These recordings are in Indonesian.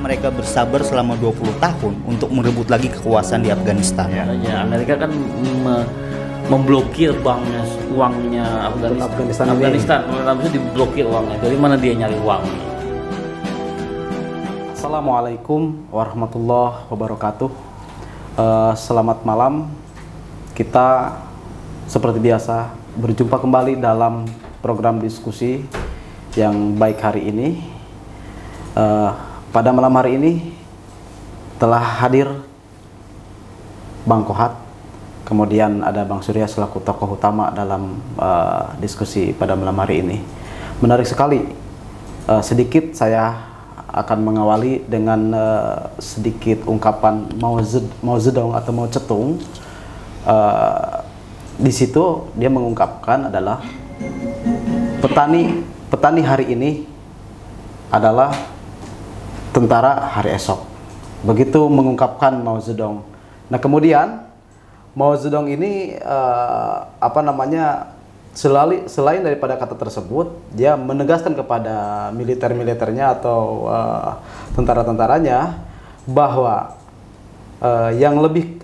mereka bersabar selama 20 tahun untuk merebut lagi kekuasaan di Afghanistan? Ya, Amerika kan memblokir uangnya Afghanistan. Pemerintah itu diblokir uangnya. Dari mana dia nyari uang? Assalamualaikum warahmatullahi wabarakatuh. Selamat malam. Kita seperti biasa berjumpa kembali dalam program diskusi yang baik hari ini. Pada malam hari ini telah hadir Bang Kohat, kemudian ada Bang Surya selaku tokoh utama dalam diskusi pada malam hari ini. Menarik sekali. Sedikit saya akan mengawali dengan sedikit ungkapan Mao Zedong atau Mao Zedong. Di situ dia mengungkapkan adalah petani hari ini adalah tentara hari esok. Begitu mengungkapkan Mao Zedong. Nah, kemudian Mao Zedong ini selain daripada kata tersebut, dia menegaskan kepada militernya atau tentara-tentaranya bahwa yang lebih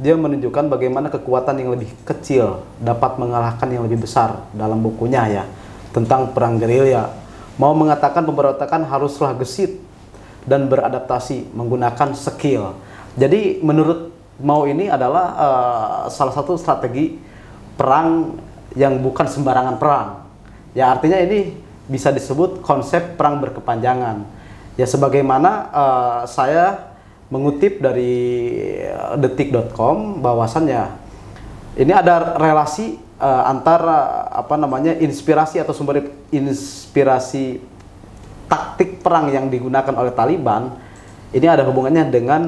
dia menunjukkan bagaimana kekuatan yang lebih kecil dapat mengalahkan yang lebih besar dalam bukunya ya tentang perang gerilya. Mau mengatakan pemberontakan haruslah gesit dan beradaptasi menggunakan skill. Jadi menurut Mao ini adalah salah satu strategi perang yang bukan sembarangan perang. Ya, artinya ini bisa disebut konsep perang berkepanjangan. Ya, sebagaimana saya mengutip dari detik.com bahwasannya ini ada relasi antara inspirasi atau sumber inspirasi taktik perang yang digunakan oleh Taliban. Ini ada hubungannya dengan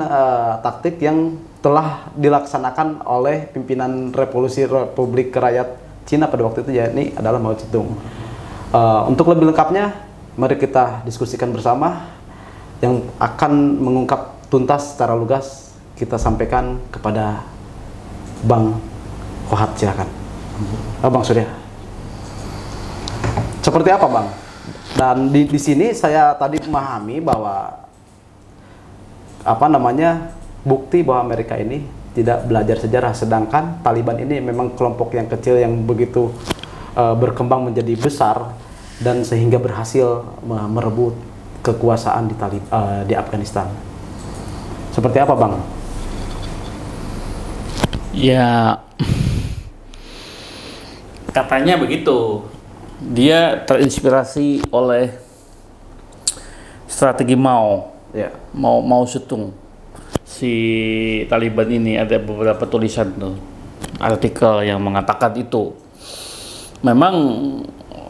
taktik yang telah dilaksanakan oleh pimpinan Revolusi Republik Rakyat Cina pada waktu itu, ya, ini adalah Mao Zedong. Untuk lebih lengkapnya, mari kita diskusikan bersama. Yang akan mengungkap tuntas secara lugas kita sampaikan kepada Bang Kohat, silakan. Bang Surya. Seperti apa, Bang? Dan di sini saya tadi memahami bahwa bukti bahwa Amerika ini tidak belajar sejarah, sedangkan Taliban ini memang kelompok yang kecil yang begitu berkembang menjadi besar dan sehingga berhasil merebut kekuasaan di Afghanistan. Seperti apa, Bang? Ya, katanya begitu. Dia terinspirasi oleh strategi Mao. Ya. Mao Zedong. Si Taliban ini ada beberapa tulisan tuh, artikel yang mengatakan itu. Memang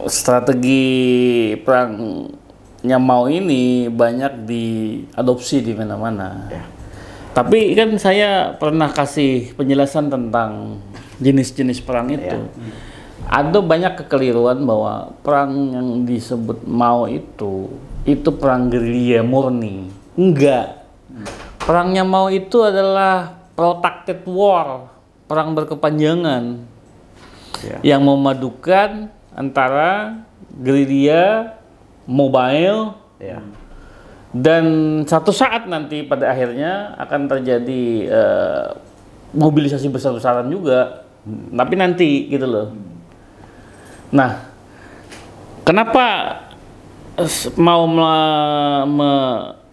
strategi perangnya Mao ini banyak diadopsi di mana-mana. Ya. Tapi kan saya pernah kasih penjelasan tentang jenis-jenis perang itu. Ya. Ada banyak kekeliruan bahwa perang yang disebut Mao itu perang gerilya murni. Enggak. Perangnya Mao itu adalah protracted war, perang berkepanjangan, yang memadukan antara gerilya, mobile, dan satu saat nanti pada akhirnya akan terjadi mobilisasi besar-besaran juga, tapi nanti gitu loh. Nah, kenapa mau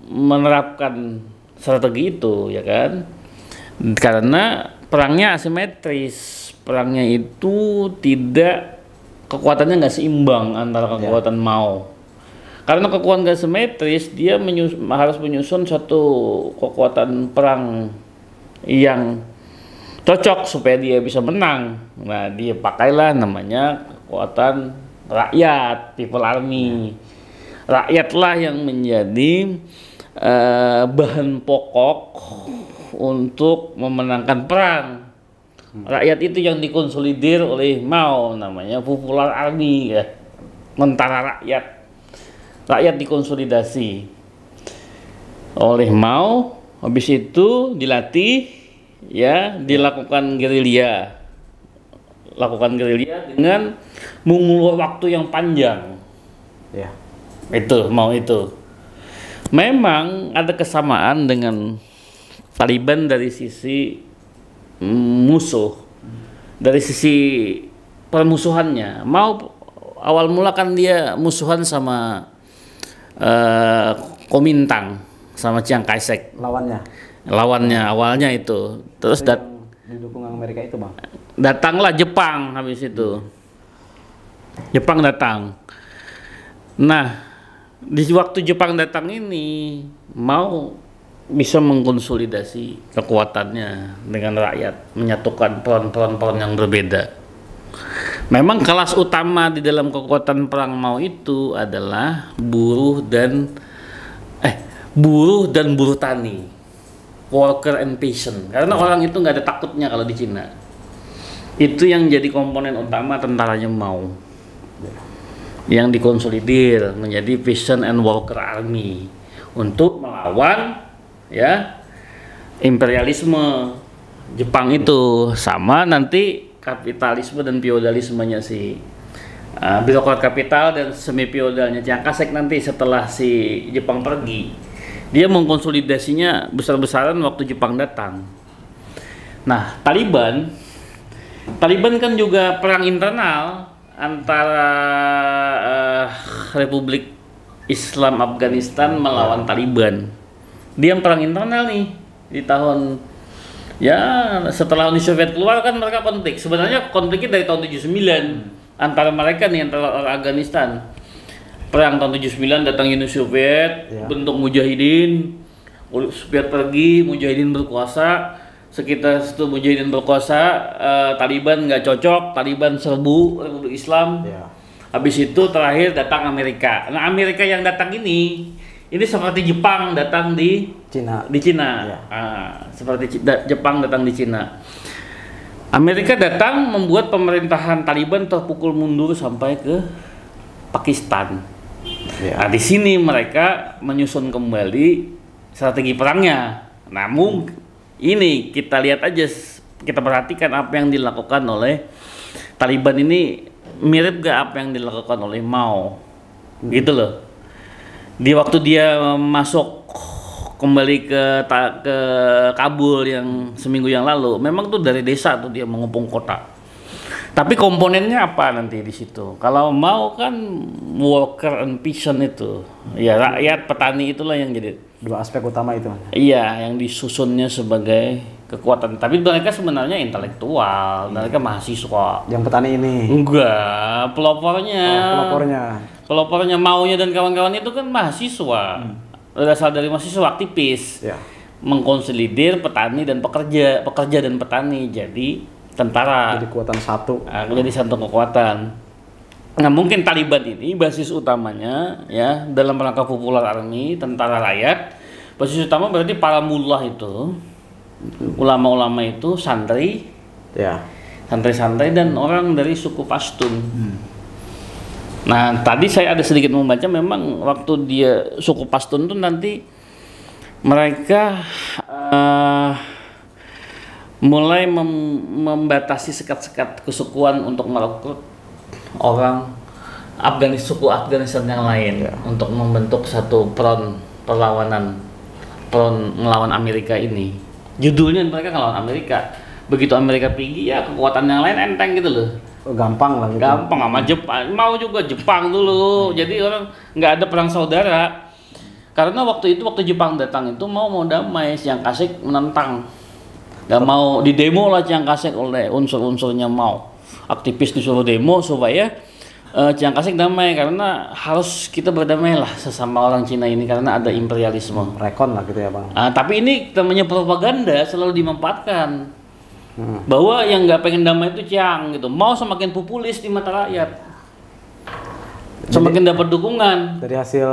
menerapkan strategi itu, ya kan? Karena perangnya asimetris, perangnya itu kekuatannya nggak seimbang antara kekuatan Mao. Karena kekuatan nggak simetris, dia harus menyusun satu kekuatan perang yang cocok supaya dia bisa menang. Nah, dia pakailah namanya kekuatan rakyat, people army. Rakyatlah yang menjadi bahan pokok untuk memenangkan perang. Rakyat itu yang dikonsolidir oleh Mao, namanya Popular Army, ya, tentara rakyat. Rakyat dikonsolidasi oleh Mao, habis itu dilatih, ya, dilakukan gerilya, dengan mengulur waktu yang panjang. Ya. Itu Mao itu. Memang ada kesamaan dengan Taliban dari sisi musuh, dari sisi permusuhannya. Awal mula kan dia musuhan sama Kuomintang, sama Chiang Kai-shek. Lawannya awalnya itu. Terus didukung Amerika itu, Bang. Datanglah Jepang habis itu. Jepang datang. Nah, di waktu Jepang datang ini mau bisa mengkonsolidasi kekuatannya dengan rakyat, menyatukan peron-peron yang berbeda. Memang kelas utama di dalam kekuatan perang Mao itu adalah buruh dan buruh tani, worker and peasant. Karena orang itu nggak ada takutnya kalau di Cina. Itu yang jadi komponen utama tentaranya Mao, yang dikonsolidir menjadi peasant and worker army untuk melawan imperialisme Jepang itu, sama nanti kapitalisme dan feodalismenya si birokrat kapital dan semi feodalnya Chiang Kai-shek nanti setelah si Jepang pergi. Dia mengkonsolidasinya besar-besaran waktu Jepang datang. Nah, Taliban kan juga perang internal antara Republik Islam Afghanistan melawan Taliban. Dia perang internal nih di tahun setelah Uni Soviet keluar kan mereka konflik. Sebenarnya konfliknya dari tahun 79 antara mereka nih, antara orang Afghanistan. Perang tahun 79 datang Uni Soviet, bentuk mujahidin. Soviet pergi, mujahidin berkuasa. Sekitar itu mujahidin berkuasa, Taliban nggak cocok, Taliban serbu Republik Islam. Habis itu terakhir datang Amerika. Nah, Amerika yang datang ini seperti Jepang datang di Cina. Seperti Jepang datang di Cina. Amerika datang membuat pemerintahan Taliban terpukul mundur sampai ke Pakistan. Nah, di sini mereka menyusun kembali strategi perangnya. Namun ini kita lihat aja, kita perhatikan apa yang dilakukan oleh Taliban ini mirip gak apa yang dilakukan oleh Mao, gitu loh. Di waktu dia masuk kembali ke Kabul yang seminggu yang lalu, memang tuh dari desa tuh dia mengepung kota. Tapi komponennya apa nanti di situ? Kalau Mao kan worker and peasant itu, ya rakyat petani itulah yang jadi dua aspek utama itu. Iya, yang disusunnya sebagai kekuatan. Tapi mereka sebenarnya intelektual, mereka mahasiswa. Yang petani ini? Enggak, pelopornya. Pelopornya Maunya dan kawan-kawan itu kan mahasiswa. Berasal dari mahasiswa aktivis. Mengkonsolidir petani dan pekerja dan petani jadi tentara. Jadi kekuatan satu. Jadi satu kekuatan. Nah, mungkin Taliban ini basis utamanya dalam rangka popular army, tentara rakyat. Basis utama berarti para mullah itu, ulama-ulama itu, santri, santri-santri dan orang dari suku Pashtun. Nah, tadi saya ada sedikit membaca, memang waktu dia suku Pashtun itu nanti mereka mulai membatasi sekat-sekat kesukuan untuk merekrut orang suku Afghanistan yang lain untuk membentuk satu front perlawanan, front melawan Amerika ini. Judulnya mereka ngelawan Amerika. Begitu Amerika pergi, kekuatan yang lain enteng gitu loh. Gampang lah. Gitu. Gampang sama Jepang. Mau juga Jepang dulu. Jadi orang nggak ada perang saudara. Karena waktu Jepang datang itu mau damai, Chiang Kai-shek menentang. Gak mau didemo lah Chiang Kai-shek oleh unsur-unsurnya Mao. Aktivis disuruh demo supaya Chiang Kai-shek damai, karena harus kita berdamai lah sesama orang Cina ini karena ada imperialisme. Rekon lah gitu ya, Bang. Tapi ini namanya propaganda, selalu dimanfaatkan. Bahwa yang nggak pengen damai itu Chiang gitu. Mau semakin populis di mata rakyat. Semakin dapat dukungan dari hasil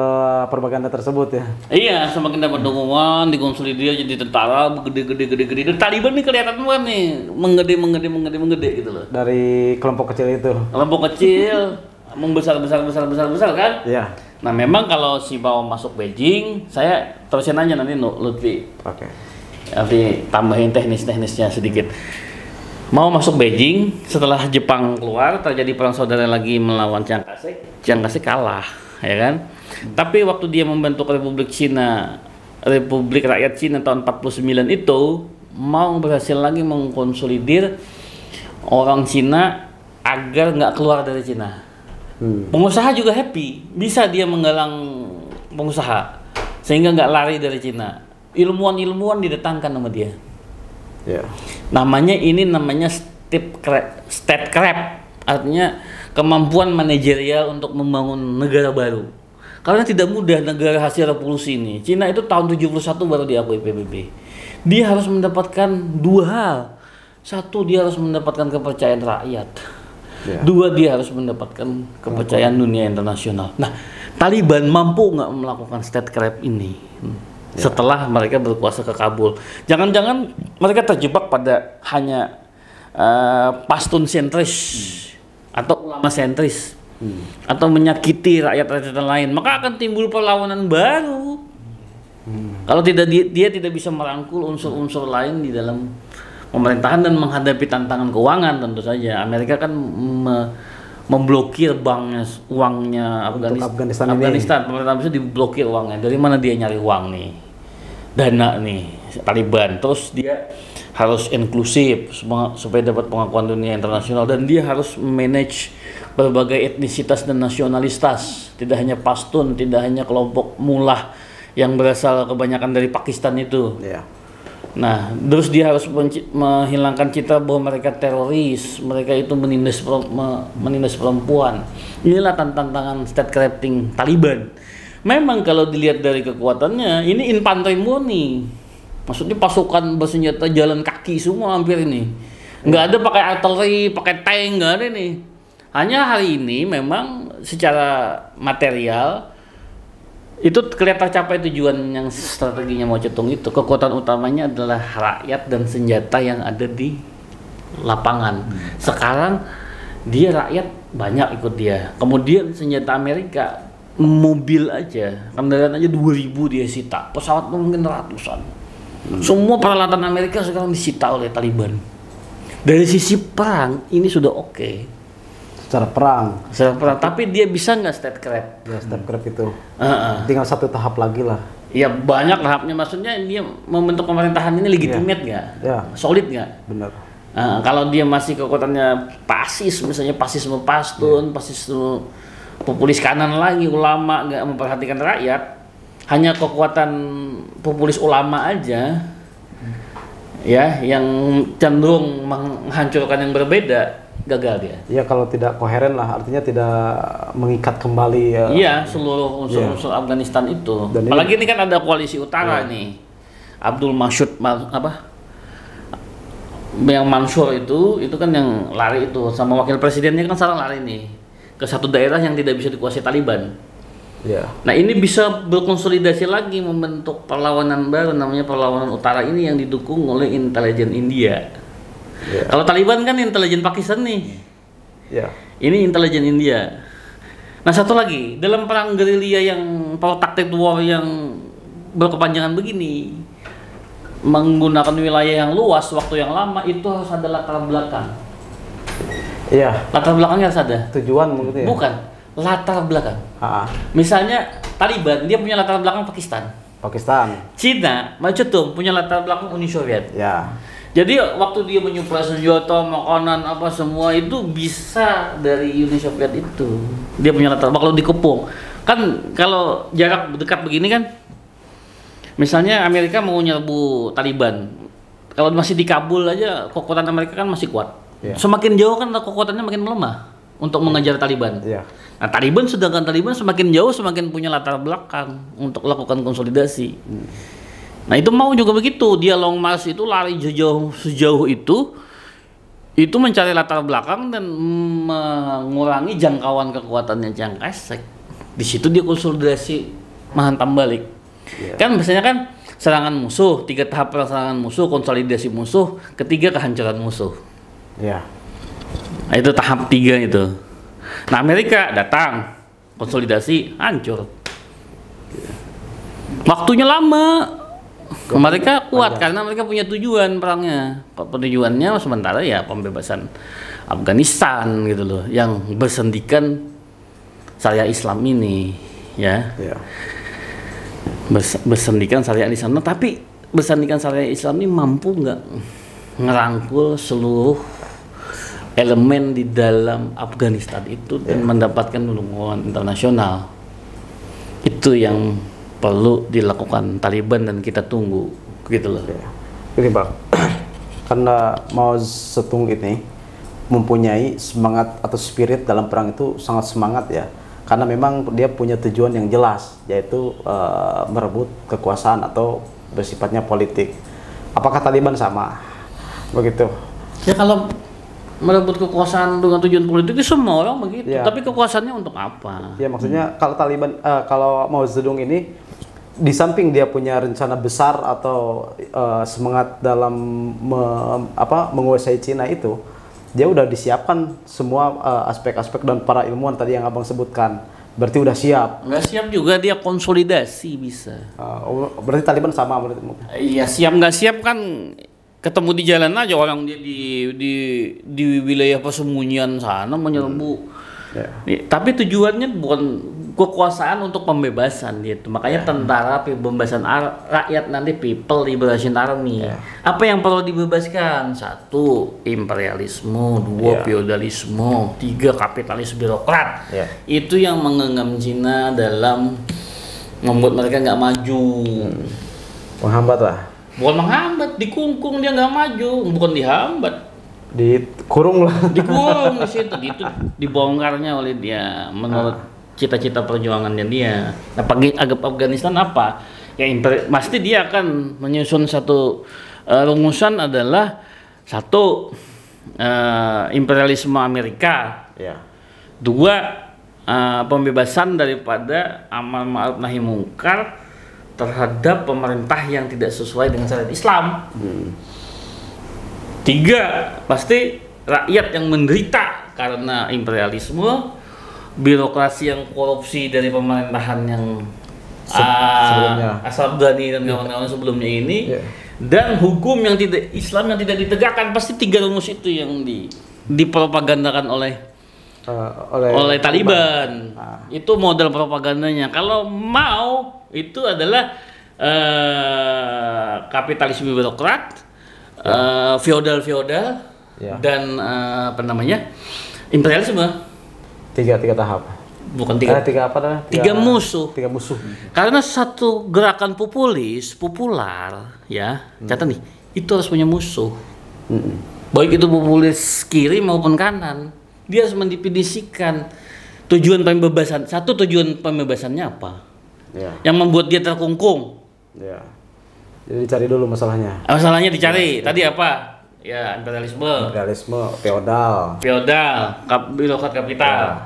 propaganda tersebut ya. Iya, semakin dapat dukungan, dikonsolidir jadi tentara gede. Dan Taliban nih kelihatan banget nih, menggede gitu loh. Dari kelompok kecil itu. Kelompok kecil membesar kan? Iya. Nah, memang kalau si Mao masuk Beijing, saya terusin aja nanti Lutfi. Oke. Nanti tambahin teknisnya sedikit. Mau masuk Beijing, setelah Jepang keluar terjadi perang saudara lagi melawan Chiang Kai-shek. Chiang Kai-shek kalah ya kan? Tapi waktu dia membentuk Republik Cina, Republik Rakyat Cina tahun 49 itu mau berhasil lagi mengkonsolidir orang Cina agar nggak keluar dari Cina. Pengusaha juga happy, bisa dia menggalang pengusaha sehingga nggak lari dari Cina. Ilmuwan-ilmuwan didatangkan sama dia. Ya. Namanya statecraft, artinya kemampuan manajerial untuk membangun negara baru. Karena tidak mudah negara hasil revolusi ini. Cina itu tahun 71 baru diakui PBB. Dia harus mendapatkan dua hal. Satu, dia harus mendapatkan kepercayaan rakyat. Dua, dia harus mendapatkan kepercayaan dunia internasional. Nah, Taliban mampu nggak melakukan statecraft ini setelah mereka berkuasa ke Kabul? Jangan-jangan mereka terjebak pada hanya Pashtun sentris atau ulama sentris atau menyakiti rakyat-rakyat lain, maka akan timbul perlawanan baru. Kalau tidak dia tidak bisa merangkul unsur-unsur lain di dalam pemerintahan dan menghadapi tantangan keuangan. Tentu saja Amerika kan memblokir banknya, uangnya Afghanistan. Pemerintah bisa diblokir uangnya. Dari mana dia nyari uang nih, dana nih Taliban? Terus dia harus inklusif supaya dapat pengakuan dunia internasional, dan dia harus manage berbagai etnisitas dan nasionalitas. Tidak hanya Pashtun, tidak hanya kelompok mullah yang berasal kebanyakan dari Pakistan itu. Nah, terus dia harus menghilangkan citra bahwa mereka teroris, mereka itu menindas perempuan. Inilah tantangan statecrafting Taliban. Memang kalau dilihat dari kekuatannya, ini infanteri murni. Maksudnya pasukan bersenjata jalan kaki semua hampir ini. Nggak ada pakai artileri, pakai tank, nggak ada nih. Hanya hari ini memang secara material itu kelihatan tercapai tujuan yang strateginya Mao Zedong itu. Kekuatan utamanya adalah rakyat dan senjata yang ada di lapangan. Sekarang dia rakyat banyak ikut dia. Kemudian senjata Amerika, mobil aja, kendaraan aja 2000 dia sita. Pesawat mungkin ratusan. Semua peralatan Amerika sekarang disita oleh Taliban. Dari sisi perang ini sudah oke. Secara perang, tapi dia bisa nggak statecraft? Ya, statecraft itu tinggal satu tahap lagi lah. Ya banyak tahapnya, maksudnya dia membentuk pemerintahan ini legitimate nggak? Solid nggak? Benar. Kalau dia masih kekuatannya pasis, misalnya pasisme Pashtun, pasisme populis kanan lagi, ulama nggak memperhatikan rakyat, hanya kekuatan populis ulama aja, ya, yang cenderung menghancurkan yang berbeda, gagal dia. Iya, kalau tidak koheren lah, artinya tidak mengikat kembali. Iya, seluruh unsur-unsur Afghanistan itu. Dan apalagi ini kan ada koalisi utara nih, Abdul Mansur yang Mansur itu kan yang lari itu sama wakil presidennya kan sekarang lari nih ke satu daerah yang tidak bisa dikuasai Taliban. Nah, ini bisa berkonsolidasi lagi membentuk perlawanan baru, namanya perlawanan utara ini yang didukung oleh intelijen India. Kalau Taliban kan intelijen Pakistan nih. Ini intelijen India. Nah, satu lagi, dalam perang gerilya yang taktik war yang berkepanjangan begini, menggunakan wilayah yang luas, waktu yang lama, itu harus ada latar belakang. Latar belakangnya harus ada. Tujuan mungkin ya? Bukan, latar belakang. Misalnya Taliban, dia punya latar belakang Pakistan. Cina, Mao Zedong punya latar belakang Uni Soviet. Jadi waktu dia menyuplai senjata, makanan, apa semua itu bisa dari Uni Soviet itu. Dia punya latar belakang. Kalau dikepung, kan kalau jarak dekat begini kan, misalnya Amerika mau nyerbu Taliban, kalau masih di Kabul aja kekuatan Amerika kan masih kuat. Semakin jauh kan kekuatannya makin melemah untuk mengejar Taliban. Nah, Taliban semakin jauh semakin punya latar belakang untuk lakukan konsolidasi. Nah, itu mau juga begitu, dia long march itu lari sejauh itu mencari latar belakang dan mengurangi jangkauan kekuatannya Chiang Kai-shek. Di situ dia konsolidasi menghantam balik. Kan biasanya kan serangan musuh, 3 tahap serangan musuh, konsolidasi musuh, ketiga kehancuran musuh. Nah, itu tahap 3 itu. Nah, Amerika datang, konsolidasi, hancur. Waktunya lama. Mereka kuat karena mereka punya tujuan perangnya. Tujuannya sementara ya pembebasan Afghanistan gitu loh, yang bersendikan Syariah Islam ini. ya. Ya. Bersendikan syariat di sana, tapi bersendikan syariat Islam ini mampu nggak ngerangkul seluruh elemen di dalam Afghanistan itu dan mendapatkan dukungan internasional. Itu yang perlu dilakukan Taliban dan kita tunggu gitu loh. Ya. Ini Bang, karena Mao Zedong ini mempunyai semangat atau spirit dalam perang itu sangat semangat ya, karena memang dia punya tujuan yang jelas, yaitu merebut kekuasaan atau bersifatnya politik. Apakah Taliban sama begitu? Ya kalau merebut kekuasaan dengan tujuan politik itu semua orang begitu. Ya. Tapi kekuasaannya untuk apa? Ya maksudnya kalau Taliban, kalau Mao Zedong ini di samping dia punya rencana besar atau semangat dalam menguasai Cina itu, dia udah disiapkan semua aspek-aspek dan para ilmuwan tadi yang abang sebutkan. Berarti udah siap. Nggak siap juga dia konsolidasi bisa. Berarti Taliban sama berarti. Iya siap nggak siap kan ketemu di jalan aja orang dia di wilayah persembunyian sana menyerbu. Ya. Tapi tujuannya bukan kekuasaan untuk pembebasan gitu. Makanya tentara pembebasan rakyat nanti People Liberation Army. Apa yang perlu dibebaskan? 1. Imperialisme, 2. feodalisme, 3. kapitalis birokrat. Itu yang mengenggam Cina dalam membuat mereka nggak maju. Menghambat lah. Bukan menghambat, dikungkung dia nggak maju, bukan dihambat. Dikurung lah. Dikurung di situ, itu dibongkarnya oleh dia menurut cita-cita perjuangannya dia. Nah, Afghanistan apa? Ya pasti dia akan menyusun satu rumusan adalah 1. Imperialisme Amerika. 2. Pembebasan daripada amar ma'ruf nahi mungkar terhadap pemerintah yang tidak sesuai dengan syariat Islam. 3. Pasti rakyat yang menderita karena imperialisme, birokrasi yang korupsi dari pemerintahan yang sebelumnya Ashraf Ghani dan kawan-kawan sebelumnya ini, dan hukum yang tidak Islam yang tidak ditegakkan. Pasti 3 rumus itu yang dipropagandakan oleh Taliban. Itu model propagandanya. Kalau mau itu adalah kapitalisme birokrat, feodal dan imperialisme. 3 tahap. Bukan 3. 3 apa dah? 3 musuh. 3 musuh. Karena satu gerakan populer ya, catat nih, itu harus punya musuh. Baik itu populis kiri maupun kanan. Dia harus mendefinisikan tujuan pembebasan. Tujuan pembebasannya apa? Yang membuat dia terkungkung. Jadi dicari dulu masalahnya. Masalahnya dicari. Tadi apa? Ya, imperialisme, feodal, birokrat kapital.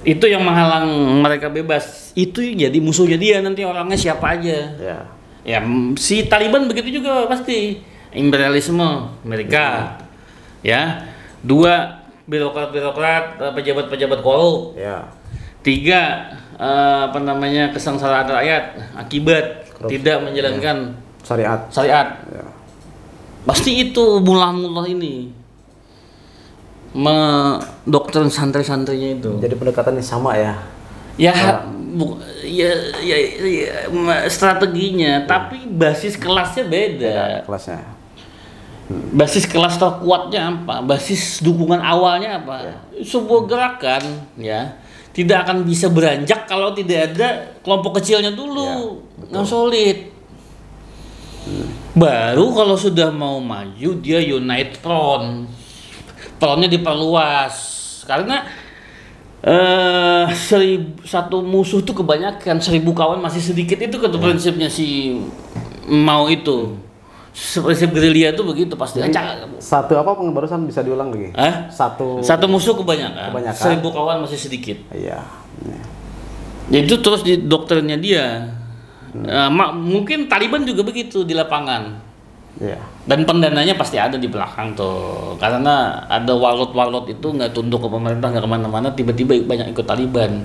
Itu yang menghalang mereka bebas. Itu jadi musuhnya dia nanti orangnya siapa aja. Ya, si Taliban begitu juga pasti. Imperialisme Amerika. Ya. 2. Birokrat, pejabat-pejabat korup. 3. Kesengsaraan rakyat akibat tidak menjalankan syariat. Pasti itu mula-mula ini mendoktrin santri-santrinya itu. Jadi pendekatannya sama ya. Strateginya, tapi basis kelasnya beda. Kelasnya. Basis kelas terkuatnya apa? Basis dukungan awalnya apa? Sebuah gerakan ya tidak akan bisa beranjak kalau tidak ada kelompok kecilnya dulu yang solid. Baru kalau sudah mau maju dia unite frontnya diperluas karena satu musuh tuh kebanyakan, 1000 kawan masih sedikit. Itu kata prinsipnya si Mao itu. Prinsip gerilya itu begitu pasti. Satu apa barusan bisa diulang lagi? Satu musuh kebanyakan. 1000 kawan masih sedikit. Iya. Jadi itu terus di doktrinnya dia. Mungkin Taliban juga begitu di lapangan. Dan pendananya pasti ada di belakang tuh. Karena ada warlord itu nggak tunduk ke pemerintah, nggak kemana-mana, tiba-tiba banyak ikut Taliban.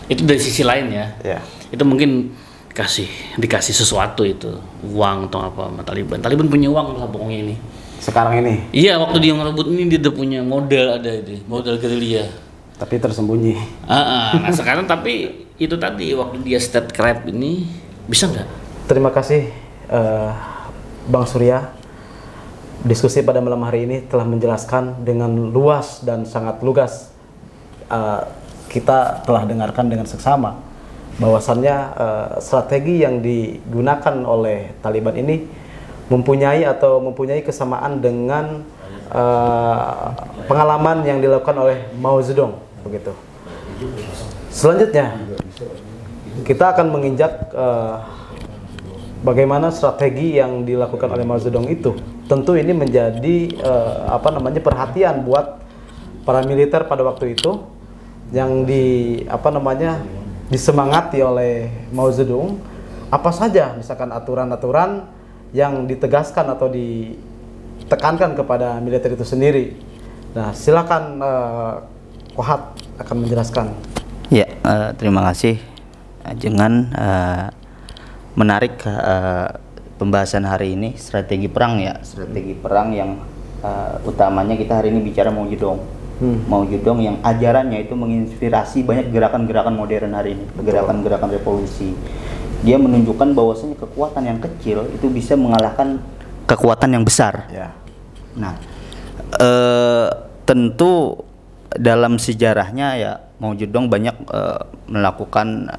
Itu dari sisi lain ya. Itu mungkin dikasih sesuatu itu, uang atau apa sama Taliban. Taliban punya uang lah pokoknya ini. Sekarang ini? Iya, waktu dia merebut ini dia udah punya modal, ada itu, modal gerilya. Tapi tersembunyi. Nah sekarang tapi itu tadi waktu dia statecraft ini bisa nggak? Terima kasih Bang Surya. Diskusi pada malam hari ini telah menjelaskan dengan luas dan sangat lugas. Kita telah dengarkan dengan seksama bahwasannya strategi yang digunakan oleh Taliban ini mempunyai kesamaan dengan pengalaman yang dilakukan oleh Mao Zedong, begitu. Selanjutnya kita akan menginjak bagaimana strategi yang dilakukan oleh Mao Zedong itu. Tentu ini menjadi perhatian buat para militer pada waktu itu yang disemangati oleh Mao Zedong. Apa saja misalkan aturan-aturan yang ditegaskan atau ditekankan kepada militer itu sendiri. Nah, silakan Kohat akan menjelaskan. Ya, terima kasih. Dengan menarik pembahasan hari ini, strategi perang ya, strategi perang yang utamanya kita hari ini bicara Mao Zedong. Mao Zedong yang ajarannya itu menginspirasi banyak gerakan-gerakan modern hari ini, gerakan-gerakan revolusi. Dia menunjukkan bahwasanya kekuatan yang kecil itu bisa mengalahkan kekuatan yang besar. Ya. Nah, tentu dalam sejarahnya ya Mao Zedong banyak melakukan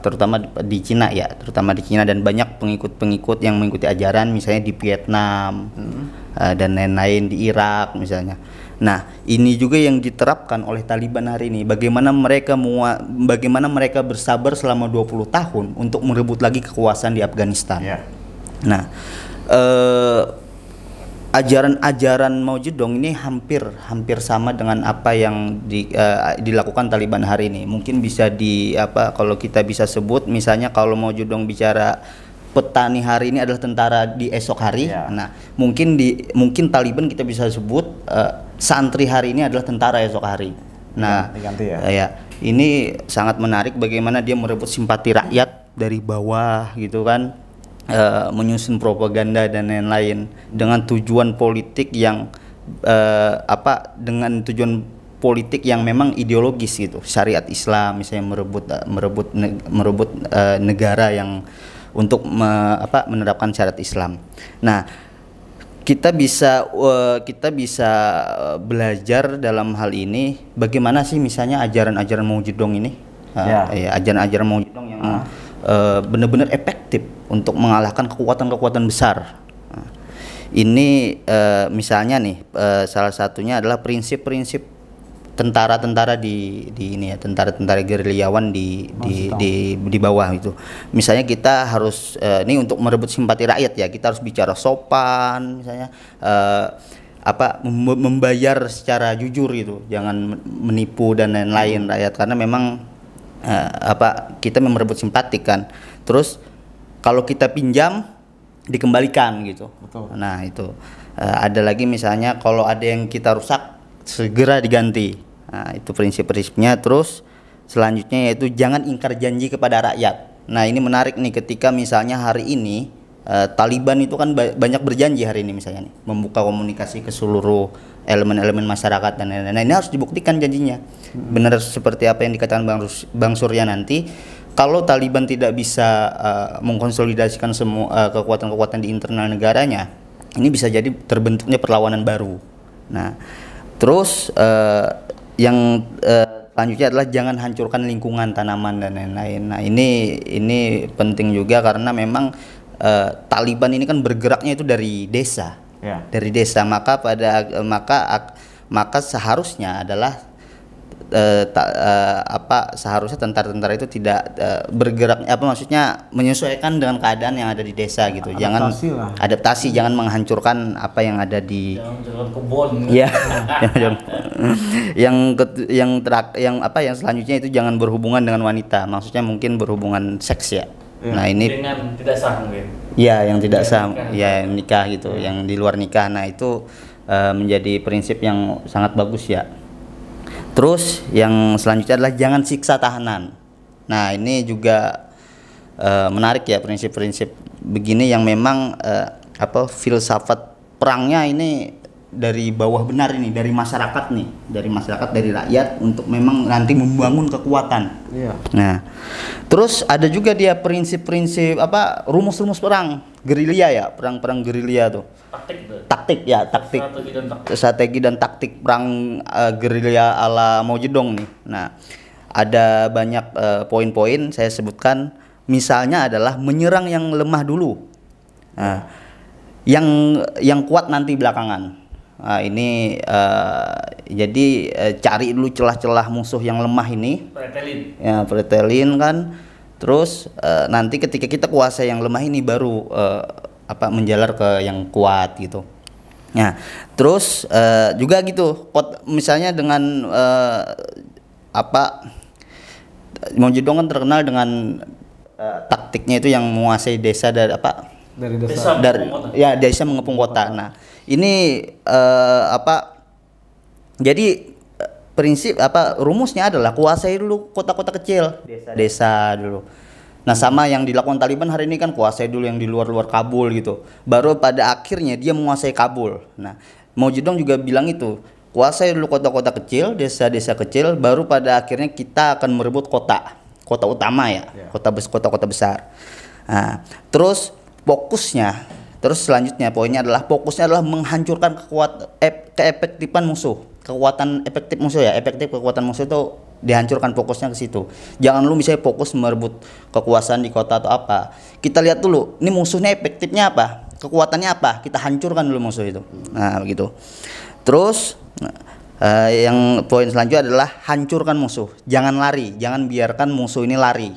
terutama di Cina ya, terutama di Cina, dan banyak pengikut-pengikut yang mengikuti ajaran, misalnya di Vietnam dan lain-lain, di Irak misalnya. Nah, ini juga yang diterapkan oleh Taliban hari ini. Bagaimana mereka bersabar selama 20 tahun untuk merebut lagi kekuasaan di Afghanistan. Yeah. Nah, ajaran-ajaran Mao Zedong ini hampir sama dengan apa yang dilakukan Taliban hari ini. Mungkin bisa kalau kita bisa sebut, misalnya kalau Mao Zedong bicara petani hari ini adalah tentara di esok hari. Yeah. Nah, mungkin Taliban kita bisa sebut santri hari ini adalah tentara esok hari. Nah, diganti ya. Ya, ini sangat menarik bagaimana dia merebut simpati rakyat dari bawah gitu kan, menyusun propaganda dan lain-lain dengan tujuan politik yang memang ideologis gitu, syariat Islam, misalnya merebut negara yang untuk menerapkan syariat Islam. Nah, kita bisa belajar dalam hal ini bagaimana sih misalnya ajaran-ajaran Mao Zedong ini, ajaran-ajaran Mao Zedong yang benar-benar efektif untuk mengalahkan kekuatan-kekuatan besar. Nah, ini misalnya nih salah satunya adalah prinsip-prinsip tentara-tentara tentara-tentara gerilyawan di bawah itu. Misalnya kita harus ini untuk merebut simpati rakyat ya, kita harus bicara sopan, misalnya membayar secara jujur gitu, jangan menipu dan lain-lain rakyat, karena memang kita merebut simpati kan. Terus kalau kita pinjam dikembalikan gitu. Betul. Nah, itu ada lagi misalnya kalau ada yang kita rusak segera diganti. Nah, itu prinsip-prinsipnya. Terus selanjutnya yaitu jangan ingkar janji kepada rakyat. Nah, ini menarik nih, ketika misalnya hari ini Taliban itu kan banyak berjanji hari ini misalnya nih, membuka komunikasi ke seluruh elemen-elemen masyarakat dan lain-lain. Nah, ini harus dibuktikan janjinya. Benar seperti apa yang dikatakan Bang Surya nanti, kalau Taliban tidak bisa mengkonsolidasikan semua kekuatan-kekuatan di internal negaranya, ini bisa jadi terbentuknya perlawanan baru. Nah, terus yang selanjutnya adalah jangan hancurkan lingkungan, tanaman dan lain-lain. Nah, ini penting juga karena memang Taliban ini kan bergeraknya itu dari desa. Yeah. Dari desa, maka seharusnya adalah seharusnya tentara-tentara itu tidak bergerak maksudnya menyesuaikan dengan keadaan yang ada di desa gitu. Adaptasi, jangan menghancurkan apa yang ada di kebun. Ya. yang selanjutnya itu jangan berhubungan dengan wanita. Maksudnya mungkin berhubungan seks ya. Nah, ini dengan tidak sah mungkin. Ya, yang tidak sah, ya nikah gitu, yang di luar nikah. Nah, itu menjadi prinsip yang sangat bagus ya. Terus yang selanjutnya adalah jangan siksa tahanan. Nah, ini juga menarik ya, prinsip-prinsip begini yang memang filsafat perangnya ini dari bawah benar ini, dari masyarakat nih, dari rakyat untuk memang nanti membangun kekuatan. Iya. Nah, terus ada juga dia prinsip-prinsip apa rumus-rumus perang gerilya ya, perang-perang gerilya tuh. Taktik ya, taktik. Strategi dan taktik perang gerilya ala Mao Zedong nih. Nah, ada banyak poin-poin saya sebutkan. Misalnya adalah menyerang yang lemah dulu. Nah, yang kuat nanti belakangan. Nah, ini jadi cari dulu celah-celah musuh yang lemah ini. Ya, pretelin kan. Terus nanti ketika kita kuasai yang lemah ini baru menjalar ke yang kuat gitu. Nah, terus juga gitu. Misalnya dengan Mao Zedong kan terkenal dengan taktiknya itu yang menguasai desa dari desa mengepung kota. Nah, ini jadi prinsip rumusnya adalah kuasai dulu kota-kota kecil, desa dulu. Nah, sama yang dilakukan Taliban hari ini kan kuasai dulu yang di luar-luar Kabul gitu. Baru pada akhirnya dia menguasai Kabul. Nah, Mao Zedong juga bilang itu, kuasai dulu kota-kota kecil, desa-desa kecil, baru pada akhirnya kita akan merebut kota utama ya, kota-kota besar. Nah, terus selanjutnya poinnya adalah fokusnya adalah menghancurkan keefektifan musuh, efektif kekuatan musuh itu dihancurkan, fokusnya ke situ. Jangan lu misalnya fokus merebut kekuasaan di kota atau apa. Kita lihat dulu, ini musuhnya efektifnya apa, kekuatannya apa, kita hancurkan dulu musuh itu. Nah, begitu. Terus yang poin selanjutnya adalah hancurkan musuh, jangan lari, jangan biarkan musuh ini lari.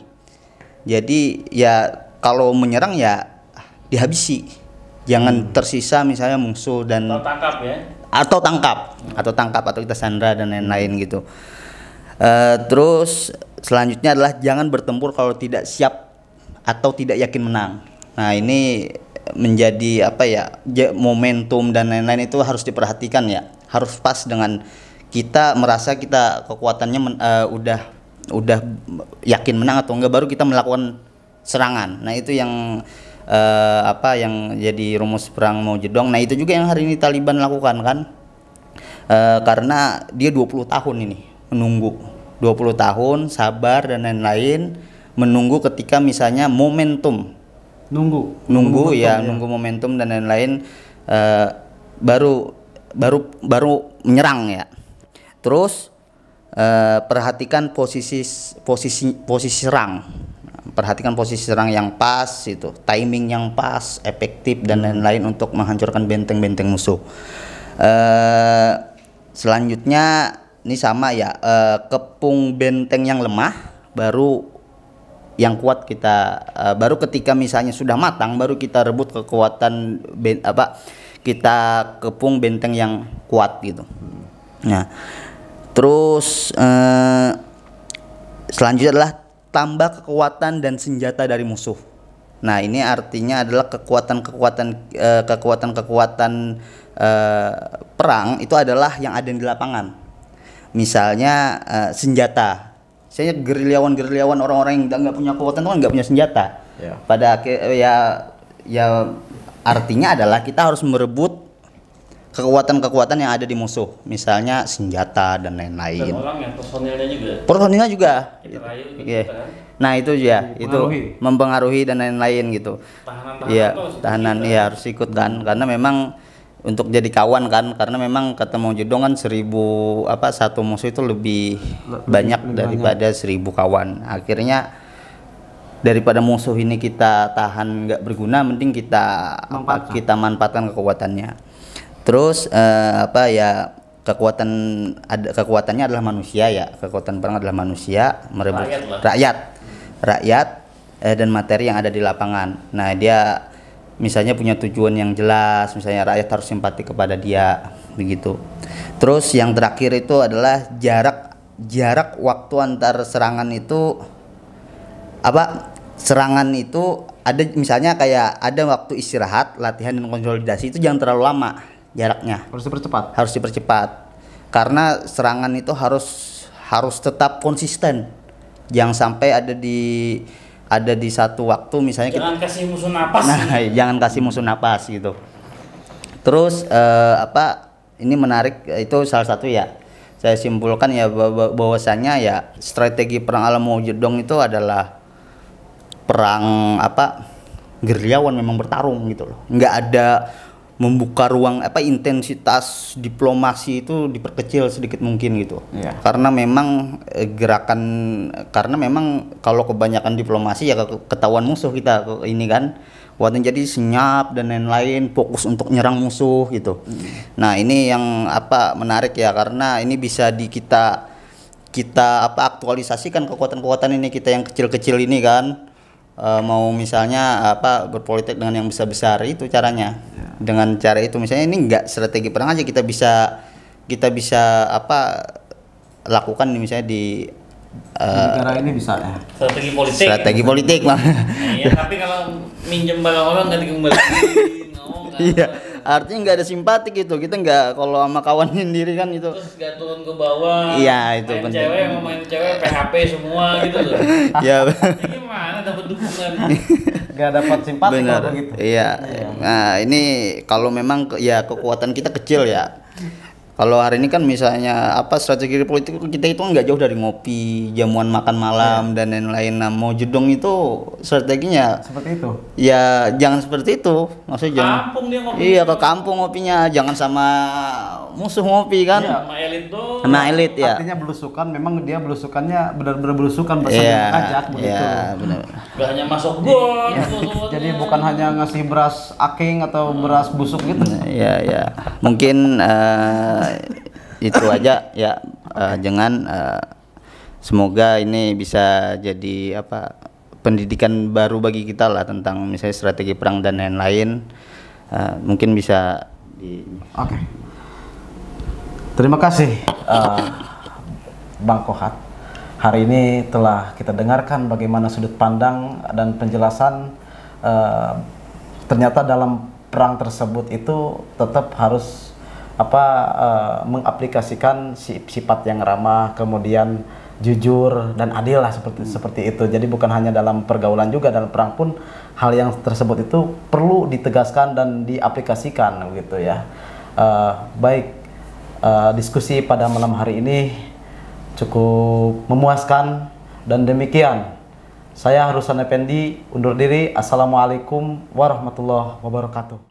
Jadi ya kalau menyerang ya dihabisi, jangan tersisa misalnya musuh dan atau tangkap atau kita sandra dan lain-lain gitu. Terus selanjutnya adalah jangan bertempur kalau tidak siap atau tidak yakin menang. Nah, ini menjadi momentum dan lain-lain itu harus diperhatikan ya, harus pas dengan kita merasa kita kekuatannya udah yakin menang atau enggak, baru kita melakukan serangan. Nah, itu yang yang jadi rumus perang Mao Zedong. Nah, itu juga yang hari ini Taliban lakukan kan, karena dia 20 tahun ini menunggu, 20 tahun sabar dan lain-lain, menunggu ketika misalnya momentum nunggu momentum dan lain-lain, baru menyerang ya. Terus perhatikan posisi serang, perhatikan posisi serang yang pas, itu timing yang pas, efektif dan lain-lain untuk menghancurkan benteng-benteng musuh. Selanjutnya ini sama ya, kepung benteng yang lemah, baru yang kuat kita, baru ketika misalnya sudah matang, baru kita rebut kekuatan kita kepung benteng yang kuat gitu. Nah, terus selanjutnya adalah tambah kekuatan dan senjata dari musuh. Nah, ini artinya adalah kekuatan perang itu adalah yang ada di lapangan. Misalnya senjata. Misalnya gerilyawan orang-orang yang nggak punya kekuatan itu kan nggak punya senjata. Ya. Pada ya artinya adalah kita harus merebut kekuatan-kekuatan yang ada di musuh, misalnya senjata dan lain-lain. Dan orang yang personilnya juga. Iya. Nah, itu ya, itu mempengaruhi dan lain-lain gitu. Tahanan ya harus ikut kan, karena memang untuk jadi kawan kan, karena memang kata Mao Zedong kan satu musuh itu lebih banyak daripada 1000 kawan. Akhirnya daripada musuh ini kita tahan nggak berguna, mending kita manfaatkan kekuatannya. Terus kekuatannya adalah manusia ya, kekuatan perang adalah manusia, merebut rakyat dan materi yang ada di lapangan. Nah, dia misalnya punya tujuan yang jelas, misalnya rakyat harus simpati kepada dia, begitu. Terus yang terakhir itu adalah jarak waktu antar serangan itu ada, misalnya kayak ada waktu istirahat, latihan dan konsolidasi, itu jangan terlalu lama jaraknya. Harus dipercepat. Karena serangan itu harus tetap konsisten. Jangan sampai ada di satu waktu misalnya kasih musuh napas. Nah, jangan kasih musuh napas gitu. Terus ini menarik, itu salah satu ya. Saya simpulkan ya bahwasanya ya strategi perang ala Mao Zedong itu adalah perang gerilyawan, memang bertarung gitu loh. Nggak ada membuka ruang intensitas diplomasi itu diperkecil sedikit mungkin gitu. Iya. Karena memang karena memang kalau kebanyakan diplomasi ya ketahuan musuh kita ini kan. Waktu jadi senyap dan lain-lain, fokus untuk nyerang musuh gitu. Nah, ini yang menarik ya, karena ini bisa kita aktualisasikan kekuatan-kekuatan ini kita yang kecil-kecil ini kan. Mau misalnya berpolitik dengan yang besar-besar, itu caranya. Dengan cara itu misalnya ini enggak strategi perang aja, kita bisa lakukan misalnya di negara ini bisa ya. Strategi politik lah. Iya, tapi kalau minjem barang orang nggak dikembaliin. Iya, artinya nggak ada simpati gitu. Kita nggak, kalau sama kawan sendiri kan itu. Terus nggak turun ke bawah. Iya, itu main penting. cewek sama main cewek PHP semua gitu loh. Ya. Ini gimana dapat dukungan? Nggak dapat simpati Benar. kalau begitu. Iya. Nah, ini kalau memang ya kekuatan kita kecil ya. Kalau hari ini kan misalnya strategi politik kita itu nggak jauh dari ngopi, jamuan makan malam dan lain-lain. Nah, Mao Zedong itu strateginya Seperti itu. ya jangan seperti itu. Maksudnya jangan. Kampung dia ngopi. Iya, ke kampung ngopinya, jangan sama musuh ngopi kan. Iya. Sama elit tuh. Sama elit ya. Artinya belusukan, memang dia belusukannya benar-benar belusukan bersama Iya, mengajak begitu. iya, benar. Gak hanya masuk gol. Jadi bukan hanya ngasih beras aking atau beras busuk gitu. Iya, ya. Mungkin itu aja ya. Jangan semoga ini bisa jadi pendidikan baru bagi kita lah tentang misalnya strategi perang dan lain-lain. Mungkin bisa Oke. Terima kasih Bang Kohat. Hari ini telah kita dengarkan bagaimana sudut pandang dan penjelasan ternyata dalam perang tersebut itu tetap harus mengaplikasikan sifat yang ramah, kemudian jujur dan adil lah, seperti itu. Jadi bukan hanya dalam pergaulan, juga dalam perang pun hal yang tersebut itu perlu ditegaskan dan diaplikasikan gitu ya. Baik, diskusi pada malam hari ini cukup memuaskan, dan demikian saya Harusan Effendi undur diri. Assalamualaikum warahmatullahi wabarakatuh.